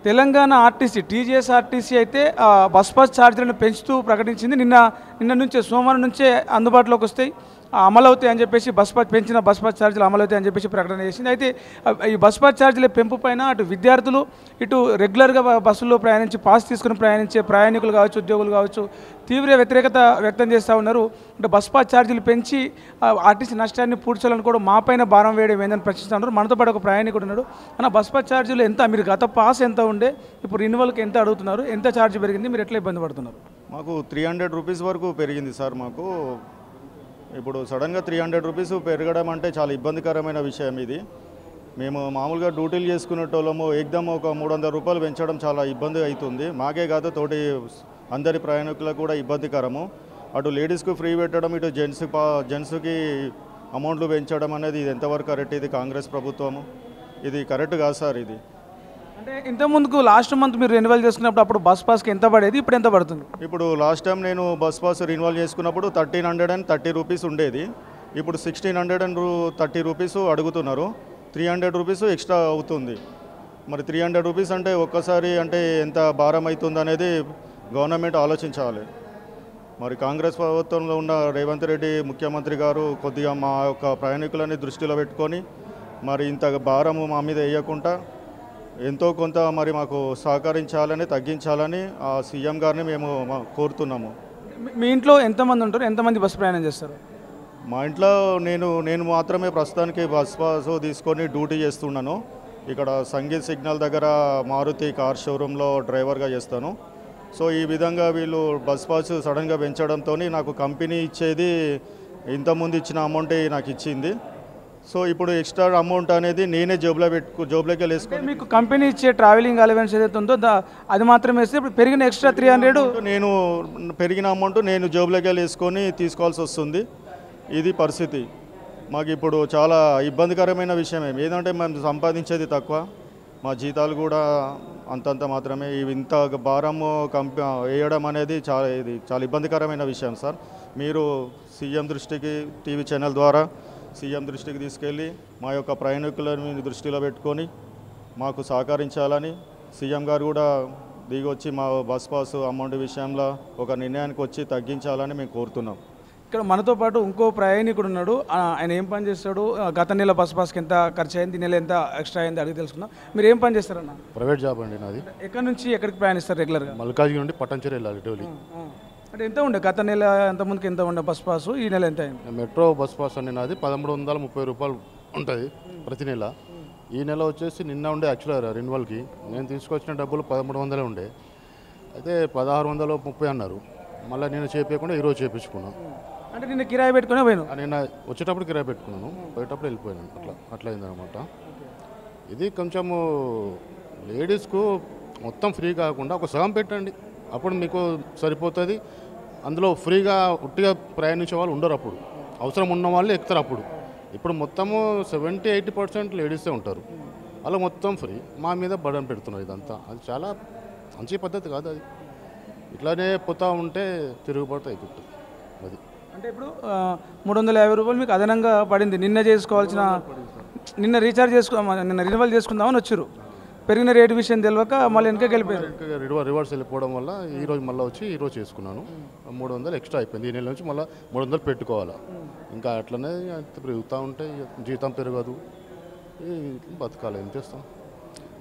Telangana RTC TGSRTC అయితే bus pass ఛార్జీలను పెంచుతూ ప్రకటించింది. నిన్న నుంచే సోమవారం నుంచే అందుబాటులోకి వస్తాయి, అమలవుతాయి అని చెప్పేసి పెంచిన బస్ పాస్ ఛార్జీలు అమలవుతాయి అని చెప్పేసి ప్రకటన చేసింది. అయితే ఈ బస్ పాస్ ఛార్జీల పెంపు పైన అటు విద్యార్థులు ఇటు రెగ్యులర్గా బస్సుల్లో ప్రయాణించి పాస్ తీసుకుని ప్రయాణించే ప్రయాణికులు కావచ్చు, ఉద్యోగులు కావచ్చు తీవ్ర వ్యతిరేకత వ్యక్తం చేస్తూ ఉన్నారు. అంటే బస్ పాస్ ఛార్జీలు పెంచి ఆర్టీసీ నష్టాన్ని పూడ్చాలని కూడా మా పైన భారం వేయడం ఏందని ప్రశ్నిస్తూ ఉన్నారు. మనతో పాటు ఒక ప్రయాణికుడు ఉన్నాడు. అన్న, బస్ పాస్ ఛార్జీలు ఎంత? మీరు గత పాస్ ఎంత ఉండే, ఇప్పుడు రెన్యువల్కి ఎంత అడుగుతున్నారు? ఎంత ఛార్జ్ పెరిగింది? మీరు ఎట్లా ఇబ్బంది పడుతున్నారు? మాకు 300 రూపీస్ వరకు పెరిగింది సార్. మాకు ఇప్పుడు సడన్గా 300 రూపీస్ పెరగడం అంటే చాలా ఇబ్బందికరమైన విషయం ఇది. మేము మామూలుగా డ్యూటీలు చేసుకునేటోళ్ళము ఏకదమ్ ఒక 300 రూపాయలు పెంచడం చాలా ఇబ్బంది అవుతుంది. మాకే కాదు, తోటి అందరి ప్రయాణికులకు కూడా ఇబ్బందికరము. అటు లేడీస్కు ఫ్రీ పెట్టడం, ఇటు జెంట్స్కి అమౌంట్లు పెంచడం అనేది ఇది ఎంతవరకు కరెక్ట్? ఇది కాంగ్రెస్ ప్రభుత్వము, ఇది కరెక్ట్ కాదు సార్. ఇది అంటే ఇంతకుముందుకు లాస్ట్ మంత్ మీరు రెన్యువల్ చేసుకున్నప్పుడు అప్పుడు బస్ పాస్కి ఎంత పడేది, ఇప్పుడు ఎంత పడుతుంది? ఇప్పుడు లాస్ట్ టైం నేను బస్ పాస్ రెన్యువల్ చేసుకున్నప్పుడు 1330 రూపీస్ ఉండేది. ఇప్పుడు 1630 రూపీస్ అడుగుతున్నారు. 300 రూపీస్ ఎక్స్ట్రా అవుతుంది. మరి 300 రూపీస్ అంటే ఒక్కసారి అంటే ఎంత భారం అవుతుంది అనేది గవర్నమెంట్ ఆలోచించాలి. మరి కాంగ్రెస్ ప్రభుత్వంలో ఉన్న రేవంత్ రెడ్డి ముఖ్యమంత్రి గారు కొద్దిగా మా యొక్క ప్రయాణికులని దృష్టిలో పెట్టుకొని మరి ఇంత భారము మా మీద వేయకుండా ఎంతో కొంత మరి మాకు సహకరించాలని, తగ్గించాలని ఆ సీఎం గారిని మేము కోరుతున్నాము. మీ ఇంట్లో ఎంతమంది ఉంటారు? ఎంతమంది బస్సు ప్రయాణం చేస్తారు? మా ఇంట్లో నేను మాత్రమే ప్రస్తుతానికి బస్ పాస్ తీసుకొని డ్యూటీ చేస్తున్నాను. ఇక్కడ సంగీత్ సిగ్నల్ దగ్గర మారుతి కార్ షోరూంలో డ్రైవర్గా చేస్తాను. సో ఈ విధంగా వీళ్ళు బస్ పాస్ సడన్గా పెంచడంతో నాకు కంపెనీ ఇచ్చేది ఇంతకుముందు ఇచ్చిన అమౌంటే నాకు ఇచ్చింది. సో ఇప్పుడు ఎక్స్ట్రా అమౌంట్ అనేది నేనే జోబులోకి వేసుకొని, మీకు కంపెనీ ఇచ్చే ట్రావెలింగ్ అలవెన్స్ ఏదైతే ఉందో అది మాత్రమే వేస్తే ఇప్పుడు పెరిగిన ఎక్స్ట్రా 300 నేను పెరిగిన అమౌంట్ నేను జోబులోకి వేసుకొని తీసుకోవాల్సి వస్తుంది. ఇది పరిస్థితి. మాకు ఇప్పుడు చాలా ఇబ్బందికరమైన విషయం ఏదంటే మేము సంపాదించేది తక్కువ, మా జీతాలు కూడా అంతంత మాత్రమే. ఇంత భారము వేయడం అనేది చాలా ఇబ్బందికరమైన విషయం సార్. మీరు సీఎం దృష్టికి, టీవీ ఛానల్ ద్వారా సీఎం దృష్టికి తీసుకెళ్ళి మా యొక్క ప్రయాణికులను దృష్టిలో పెట్టుకొని మాకు సహకరించాలని, సీఎం గారు కూడా దిగొచ్చి మా బస్ పాస్ అమౌంట్ విషయంలో ఒక నిర్ణయానికి వచ్చి తగ్గించాలని మేము కోరుతున్నాం. ఇక్కడ మనతో పాటు ఇంకో ప్రయాణికుడు ఉన్నాడు. ఆయన ఏం పని చేస్తాడు, గత నెల బస్ పాస్కి ఎంత ఖర్చు అయింది, నెల ఎంత ఎక్స్ట్రా అయింది అడిగి తెలుసుకుందాం. మీరు ఏం పని చేస్తారన్న? ప్రైవేట్ జాబ్ అండి నాది. ఎక్కడి నుంచి ఎక్కడికి ప్రయాణిస్తారు రెగ్యులర్గా? మల్కాజ్గిరి నుండి పట్టంచెరు వెళ్ళాలి డైలీ. అంటే ఎంత ఉండే గత నెల, ఎంత ముందుకు ఎంత ఉండే బస్ పాస్, ఈ నెల ఎంత అయింది? మెట్రో బస్ పాస్ అండి నాది 1330 రూపాయలు ఉంటుంది ప్రతి నెల. ఈ నెల వచ్చేసి నిన్న ఉండే యాక్చువల్గా రెన్యువల్కి నేను తీసుకొచ్చిన డబ్బులు 1300 ఉండే, అయితే 1630 అన్నారు. మళ్ళీ నేను చేపించకుండా ఈరోజు చేయించుకున్నాను. అంటే నిన్న కిరాయి పెట్టుకునే పోయాను? నేను వచ్చేటప్పుడు కిరాయి పెట్టుకున్నాను, పోయేటప్పుడు వెళ్ళిపోయాను. అట్లా అయిందనమాట. ఇది కొంచెము లేడీస్కు మొత్తం ఫ్రీ కాకుండా ఒక సగం పెట్టండి, అప్పుడు మీకు సరిపోతుంది. అందులో ఫ్రీగా ఉట్టిగా ప్రయాణించే వాళ్ళు ఉండరు, అప్పుడు అవసరం ఉన్న వాళ్ళు ఎక్కుతారు. ఇప్పుడు మొత్తము 70-80% లేడీసే ఉంటారు, అలా మొత్తం ఫ్రీ. మా మీద బర్డన్ పెడుతున్నారు. ఇదంతా అది చాలా మంచి పద్ధతి కాదు. అది ఇట్లానే పోతూ ఉంటే తిరుగుబాటు అవుతుంది. అది అంటే ఇప్పుడు 350 రూపాయలు మీకు అదనంగా పడింది. నిన్న చేసుకోవాల్సిన, నిన్న నిన్న రెన్యువల్ చేసుకుందామని వచ్చారు. పెరిగిన రేటు విషయం తెలియక మళ్ళీ వెనక వెళ్ళిపోయారు. రివర్స్ వెళ్ళిపోవడం వల్ల ఈరోజు మళ్ళీ వచ్చి ఈరోజు చేసుకున్నాను. 300 ఎక్స్ట్రా అయిపోయింది. ఈ నెల నుంచి మళ్ళీ 300 పెట్టుకోవాలా. ఇంకా అట్లనే పెరుగుతూ ఉంటే జీతం పెరగదు, బతకాలి. ఏం చేస్తాం?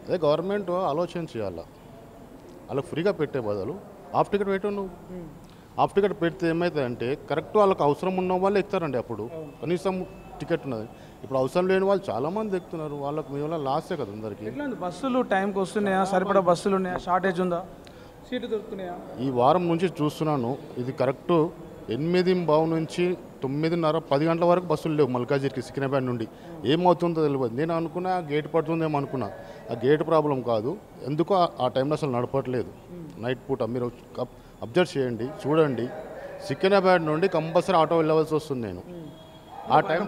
అదే గవర్నమెంట్ ఆలోచన చేయాలా. వాళ్ళకి ఫ్రీగా పెట్టే బదులు హాఫ్ టికెట్ పెట్టు. నువ్వు హాఫ్ టికెట్ పెడితే ఏమవుతుందంటే కరెక్ట్ వాళ్ళకి అవసరం ఉన్న వాళ్ళు ఎక్కుతారండి. అప్పుడు కనీసం టికెట్ ఉన్నది. ఇప్పుడు అవసరం లేని వాళ్ళు చాలామంది ఎక్కుతున్నారు. వాళ్ళకి మీ వల్ల లాసే కదా అందరికీ. బస్సులు టైంకి వస్తున్నాయా? సరిపడా బస్సులు ఉన్నాయా? షార్టేజ్ ఉందా? సీటు దొరుకుతున్నాయా? ఈ వారం నుంచి చూస్తున్నాను. ఇది కరెక్ట్ 8:15 నుంచి 9:30-10 గంటల వరకు బస్సులు లేవు మల్కాజ్గిరికి, సికింద్రాబాద్ నుండి. ఏమవుతుందో తెలియదు. నేను అనుకున్నా గేట్ పడుతుందేమో అనుకున్నా. ఆ గేట్ ప్రాబ్లం కాదు, ఎందుకో ఆ టైంలో అసలు నడపట్లేదు. నైట్ పూట మీరు అబ్జర్వ్ చేయండి, చూడండి. సికింద్రాబాద్ నుండి కంపల్సరీ ఆటో వెళ్ళవలసి వస్తుంది. నేను ఆ టైం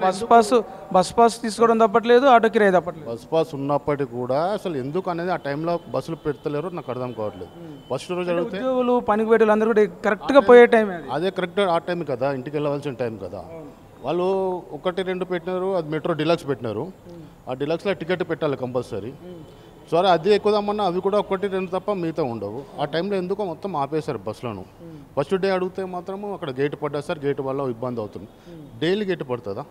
బస్ పాస్ తీసుకోవడం తప్పట్లేదు, ఆటో కిరాయి తప్పట్లేదు. బస్ పాస్ ఉన్నప్పటికీ కూడా అసలు ఎందుకు అనేది ఆ టైంలో బస్సులు పెడతలేరు, నాకు అర్థం కావట్లేదు. ఫస్ట్ రోజు అడిగితే ఉద్యోగులు, పనికి పెట్టే అందరూ కూడా కరెక్ట్గా పోయే టైం అదే కరెక్ట్ ఆ టైం కదా, ఇంటికి వెళ్ళవలసిన టైం కదా. వాళ్ళు 1-2 పెట్టినారు, అది మెట్రో డిలక్స్ పెట్టినారు. ఆ డిలక్స్లో టికెట్ పెట్టాలి కంపల్సరీ. సరే అది ఎక్కుదామన్నా అవి కూడా ఒకటి రెండు తప్ప మిగతా ఉండవు. ఆ టైంలో ఎందుకో మొత్తం ఆపేశారు బస్సులను. ఫస్ట్ డే అడిగితే మాత్రము అక్కడ గేటు పడ్డా సార్, గేటు వల్ల ఇబ్బంది అవుతుంది. డైలీ గేటు పడుతుందా?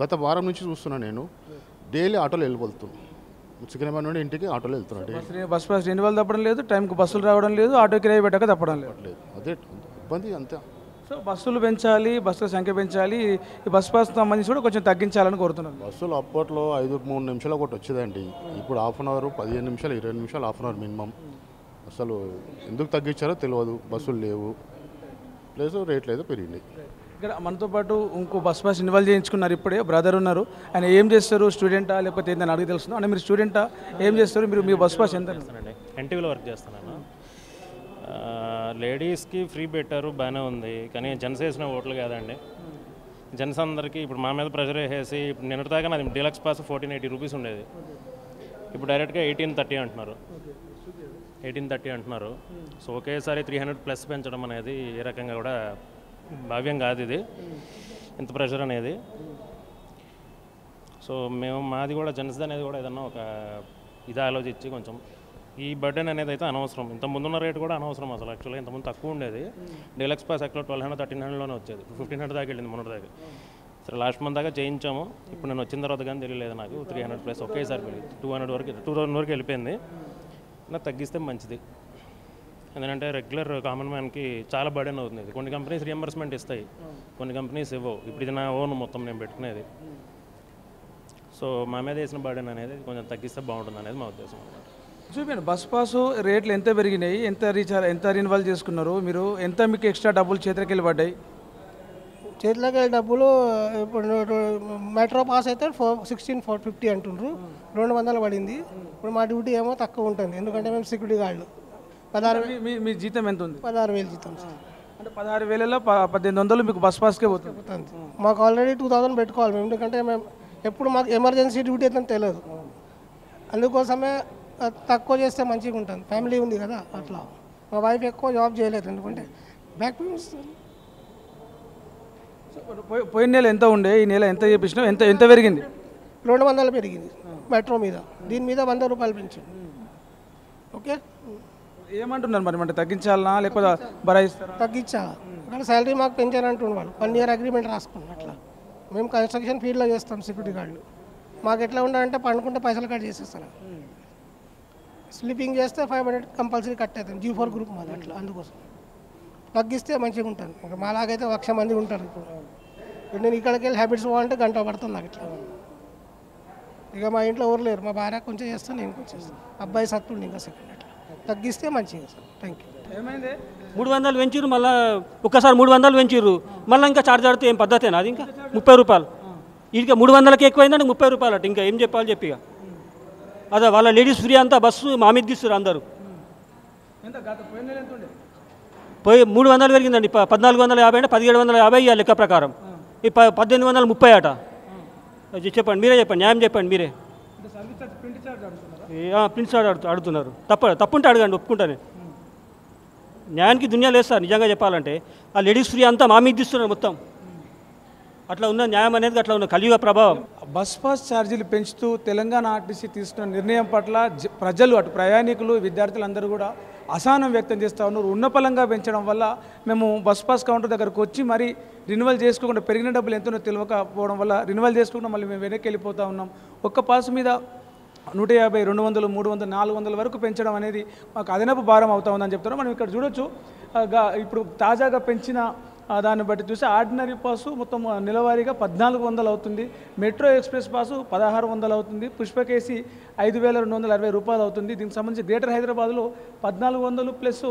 గత వారం నుంచి చూస్తున్నా నేను, డైలీ ఆటోలో వెళ్ళిపోతున్నాను. సికింద్రాబాద్ నుండి ఇంటికి ఆటోలో వెళ్తున్నాను. బస్ పాస్ రెన్యువల్ తప్పడం లేదు, టైంకి బస్సులు రావడం లేదు, ఆటో కిరాయి పెట్టక తప్పడం లేదు. అదే ఇబ్బంది అంతే. సో బస్సులు పెంచాలి, బస్సుల సంఖ్య పెంచాలి, ఈ బస్ పాస్ సంబంధించి కూడా కొంచెం తగ్గించాలని కోరుతున్నాను. బస్సులు అప్పట్లో 5-3 నిమిషాలు ఒకటి వచ్చేదండి. ఇప్పుడు హాఫ్ అన్ అవర్, 15 నిమిషాలు, 20 నిమిషాలు, హాఫ్ అన్ అవర్ మినిమం. అసలు ఎందుకు తగ్గించారో తెలియదు. బస్సులు లేవు, ప్లస్ రేట్లు ఏదో పెరిగినాయి. ఇక్కడ మనతో పాటు ఇంకో బస్ పాస్ ఇన్వాల్వ్ చేయించుకున్నారు. ఇప్పుడే బ్రదర్ ఉన్నారు. ఆయన ఏం చేస్తారు, స్టూడెంటా లేకపోతే ఏందని అడిగి తెలుస్తుంది. అంటే మీరు స్టూడెంటా, ఏం చేస్తారు మీరు? మీ బస్ పాస్ ఎంత? ఎన్టీవీలో వర్క్ చేస్తున్నాను. లేడీస్కి ఫ్రీ పెట్టారు, బాగానే ఉంది. కానీ జెంట్స్ వేసిన ఓట్లు కాదండి. జెంట్స్ అందరికీ ఇప్పుడు మా మీద ప్రెషర్ వేసేసి, ఇప్పుడు నిన్నటి దాకా నాది డీలక్స్ పాస్ 1480 రూపీస్ ఉండేది. ఇప్పుడు డైరెక్ట్గా 1830 అంటున్నారు. 1830 అంటున్నారు. సో ఒకేసారి 300+ పెంచడం అనేది ఏ రకంగా కూడా భావ్యం కాదు. ఇది ఇంత ప్రెషర్ అనేది. సో మాది కూడా జెంట్స్ అనేది కూడా ఏదన్నా ఒక ఇది ఆలోచించి కొంచెం ఈ బర్డెన్ అనేది అయితే అనవసరం. ఇంత ముందున్న రేటు కూడా అనవసరం అసలు. యాక్చువల్గా ఇంతకుముందు తక్కువ ఉండేది. డీలక్స్ పాస్ యాక్చువల్ 1200-1300లోనే వచ్చేది. 1500 దాకా వెళ్ళింది మొన్నటి దాకా. సరే లాస్ట్ మంత్ దాకా చేయించాము. ఇప్పుడు నేను వచ్చిన తర్వాత కానీ తెలియలేదు నాకు. 300+ ఒకేసారి వెళ్ళింది. 200 వరకు వెళ్ళిపోయింది. నాకు తగ్గిస్తే మంచిది. ఎందుకంటే రెగ్యులర్ కామన్ మ్యాన్కి చాలా బర్డెన్ అవుతుంది. కొన్ని కంపెనీస్ రియంబర్స్మెంట్ ఇస్తాయి, కొన్ని కంపెనీస్ ఇవ్వవు. ఇప్పుడు ఇది నా ఓన్ మొత్తం నేను పెట్టుకునేది. సో మా మీద వేసిన బర్డెన్ అనేది కొంచెం తగ్గిస్తే బాగుంటుంది అనేది మా ఉద్దేశం అన్నమాట. చూపించండి, బస్ పాసు రేట్లు ఎంత పెరిగినాయి, ఎంత రిన్వాల్వ్ చేసుకున్నారు మీరు, ఎంత మీకు ఎక్స్ట్రా డబ్బులు చేతికి వెళ్ళి పడ్డాయి? చేతిలోకి వెళ్ళే డబ్బులు ఇప్పుడు మెట్రో పాస్ అయితే 16,450 అంటుండ్రు, 200 పడింది. ఇప్పుడు మా డ్యూటీ ఏమో తక్కువ ఉంటుంది, ఎందుకంటే మేము సెక్యూరిటీ గార్డులు. 16,000. మీ జీతం ఎంత ఉంది? 16,000 జీతం సార్. అంటే 16,000లో 1800 మీకు బస్ పాస్కే పోతుంది. మాకు ఆల్రెడీ 2000 పెట్టుకోవాలి మేము, ఎందుకంటే మేము ఎప్పుడు మాకు ఎమర్జెన్సీ డ్యూటీ అయితే తెలియదు. అందుకోసమే తక్కువ చేస్తే మంచిగా ఉంటుంది. ఫ్యామిలీ ఉంది కదా అట్లా. మా వైఫ్ ఎక్కువ జాబ్ చేయలేదు, ఎందుకంటే బ్యాక్ పెయిన్ వస్తుంది. పోయిన నెల ఎంత ఉండే, ఈ నెల ఎంత చేపించినా ఎంత పెరిగింది? 200 పెరిగింది మెట్రో మీద. దీని మీద 100 రూపాయలు పెంచింది. ఓకే, ఏమంటున్నారు మరి? అంటే తగ్గించాలనా లేకపోతే భరాయిస్తారా? తగ్గించాలా? ఇక్కడ శాలరీ మాకు పెంచారంటుండే వాళ్ళు. 1 ఇయర్ అగ్రిమెంట్ రాసుకున్నాం. అట్లా మేము కన్స్ట్రక్షన్ ఫీల్డ్లో చేస్తాం సెక్యూరిటీ గార్డులు. మాకు ఎట్లా ఉండాలంటే పండుకుంటే పైసలు కట్ చేసేస్తారు. స్లీపింగ్ చేస్తే 500 కంపల్సరీ కట్ అవుతుంది. G4 గ్రూప్ మాది అట్లా. అందుకోసం తగ్గిస్తే మంచిగా ఉంటుంది. ఇంకా మాలాగైతే 1,00,000 మంది ఉంటారు. ఇప్పుడు నేను ఇక్కడికి వెళ్ళి హ్యాబిట్స్ పోవాలంటే గంట పడుతుంది నాకు ఇట్లా. ఇక మా ఇంట్లో ఎవరు లేరు, మా భార్య కొంచెం చేస్తాను, నేను కొంచెం చేస్తాను. అబ్బాయి సత్తుండి ఇంకా సెకండ్ అట్లా తగ్గిస్తే మంచిగా సార్. Thank you. ఏమైంది? 300 పెంచిర్రు, మళ్ళీ ఒక్కసారి 300 పెంచిర్రు, మళ్ళీ ఇంకా ఛార్జ్ ఆడితే ఏం పద్ధతేనా? అది ఇంకా 30 రూపాయలు. ఇంకా 300కి ఎక్కువైందంటే 30 రూపాయలు అట్ట. ఇంకా ఏం చెప్పాలి చెప్పి. అదే వాళ్ళ లేడీస్ ఫ్రీ అంతా బస్సు మా మీద తీస్తారు అందరూ. పోయి 300 పెరిగిందండి. 1450 అంటే 1750 లెక్క ప్రకారం. ఈ 1830 అట. చెప్పండి, మీరే చెప్పండి, న్యాయం చెప్పండి మీరే. ప్రిన్స్ అడుగుతున్నారు. తప్పుంటే అడగండి, ఒప్పుకుంటాను. న్యాయానికి దునియా లేదు సార్. నిజంగా చెప్పాలంటే ఆ లేడీస్ ఫ్రీ అంతా మా మీద తీస్తున్నారు మొత్తం. అట్లా ఉన్న న్యాయం అనేది అట్లా ఉన్న కలియుగ ప్రభావం. బస్ పాస్ ఛార్జీలు పెంచుతూ తెలంగాణ ఆర్టీసీ తీసుకున్న నిర్ణయం పట్ల ప్రజలు, అటు ప్రయాణికులు, విద్యార్థులందరూ కూడా అసహనం వ్యక్తం చేస్తూ ఉన్నారు. ఉన్నపలంగా పెంచడం వల్ల మేము బస్ పాస్ కౌంటర్ దగ్గరకు వచ్చి మరి రిన్యువల్ చేసుకోకుండా, పెరిగిన డబ్బులు ఎంతనో తెలియకపోవడం వల్ల రిన్యువల్ చేసుకోకుండా మళ్ళీ మేము వెనక్కి వెళ్ళిపోతూ ఉన్నాం. ఒక్క పాస్ మీద 150, 200, 300, 400 వరకు పెంచడం అనేది మాకు అదనపు భారం అవుతా ఉందని చెప్తున్నారు. మనం ఇక్కడ చూడొచ్చు. ఇప్పుడు తాజాగా పెంచిన దాన్ని బట్టి చూస్తే ఆర్డినరీ పాసు మొత్తం నెలవారీగా 1400 అవుతుంది. మెట్రో ఎక్స్ప్రెస్ పాసు 1600 అవుతుంది. పుష్పకేసి 5260 రూపాయలు అవుతుంది. దీనికి సంబంధించి గ్రేటర్ హైదరాబాద్లో 1400 ప్లస్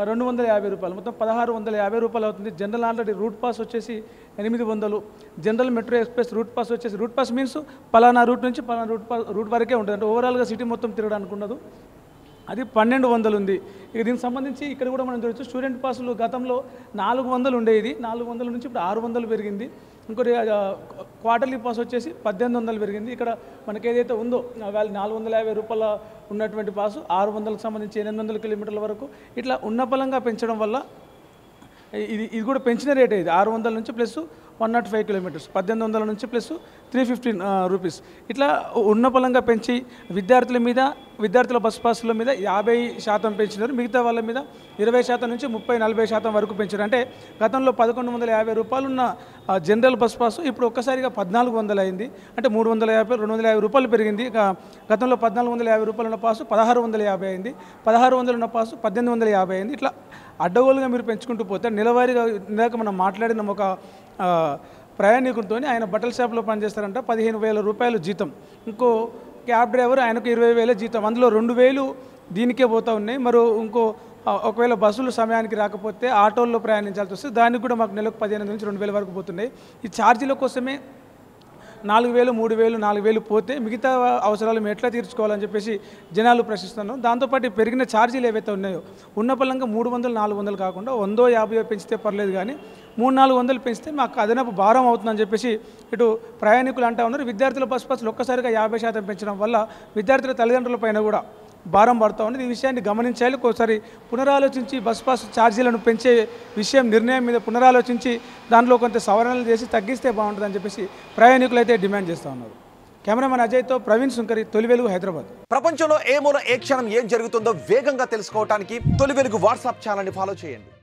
250 రూపాయలు, మొత్తం 1650 రూపాయలు అవుతుంది. జనరల్ ఆల్రెడీ రూట్ పాస్ వచ్చేసి 800. General metro express route pass వచ్చేసి, రూట్ పాస్ మీన్స్ పలానా రూట్ నుంచి పలానా రూట్ వరకే ఉంటుంది. అంటే ఓవరాల్గా సిటీ మొత్తం తిరగడానికి ఉండదు. అది 1200 ఉంది. ఇక దీనికి సంబంధించి ఇక్కడ కూడా మనం చూడవచ్చు. స్టూడెంట్ పాసులు గతంలో 400 ఉండేది, 400 నుంచి ఇప్పుడు 600 పెరిగింది. ఇంకోటి క్వార్టర్లీ పాస్ వచ్చేసి 1800 పెరిగింది. ఇక్కడ మనకి ఏదైతే ఉందో వాళ్ళు 450 రూపాయల ఉన్నటువంటి పాసు 600కి సంబంధించి 800 కిలోమీటర్ల వరకు ఇట్లా ఉన్నపలంగా పెంచడం వల్ల ఇది కూడా పెంచిన రేటే. ఇది 600 నుంచి ప్లస్ 105 కిలోమీటర్స్ 1800 నుంచి ప్లస్ 315 రూపీస్. ఇట్లా ఉన్నపలంగా పెంచి విద్యార్థుల బస్ పాసుల మీద 50% పెంచినారు. మిగతా వాళ్ళ మీద 20% నుంచి 30-40% వరకు పెంచారు. అంటే గతంలో 1150 రూపాయలు ఉన్న జనరల్ బస్ పాసు ఇప్పుడు ఒక్కసారిగా 1400 అయింది. అంటే 350-250 రూపాయలు పెరిగింది. గతంలో 1450 రూపాయలు ఉన్న పాసు 1650 అయింది. 1600 ఉన్న పాసు 1850 అయింది. ఇట్లా అడ్డగోలుగా మీరు పెంచుకుంటూ పోతే నెలవారీగా ఇందాక మనం మాట్లాడిన ఒక ప్రయాణికుడితో ఆయన బట్టల షాప్లో పనిచేస్తారంట, 15,000 రూపాయలు జీతం. ఇంకో క్యాబ్ డ్రైవర్ ఆయనకు 20,000 జీతం. అందులో 2,000 దీనికే పోతూ ఉన్నాయి. ఒకవేళ బస్సులు సమయానికి రాకపోతే ఆటోల్లో ప్రయాణించాల్సి వస్తే దానికి కూడా మాకు నెలకు 15,000 నుంచి 2,000 వరకు పోతున్నాయి. ఈ ఛార్జీల కోసమే 4,000, 3,000, 4,000 పోతే మిగతా అవసరాలు మేము ఎట్లా తీర్చుకోవాలని చెప్పేసి జనాలు ప్రశ్నిస్తున్నాం. దాంతోపాటు పెరిగిన ఛార్జీలు ఏవైతే ఉన్నాయో ఉన్న పలంగా 300, 400 కాకుండా 150 పెంచితే పర్లేదు, కానీ 300-400 పెంచితే మాకు అదనపు భారం అవుతుందని చెప్పేసి ఇటు ప్రయాణికులు అంటూ ఉన్నారు. విద్యార్థుల బస్ పాసులు ఒక్కసారిగా 50% పెంచడం వల్ల విద్యార్థుల తల్లిదండ్రుల పైన కూడా భారం పడుతూ ఉన్నది. ఈ విషయాన్ని గమనించాలి. ఒకసారి పునరాలోచించి బస్ పాస్ ఛార్జీలను పెంచే నిర్ణయం మీద పునరాలోచించి దాంట్లో కొంత సవరణలు చేసి తగ్గిస్తే బాగుంటుందని చెప్పేసి ప్రయాణికులు అయితే డిమాండ్ చేస్తూ ఉన్నారు. కెమెరామెన్ అజయ్తో ప్రవీణ్ సుంకరి, తొలి వెలుగు, హైదరాబాద్. ప్రపంచంలో ఏ మూల ఏ క్షణం ఏం జరుగుతుందో వేగంగా తెలుసుకోవడానికి తొలి వెలుగు వాట్సాప్ ఛానల్ని ఫాలో చేయండి.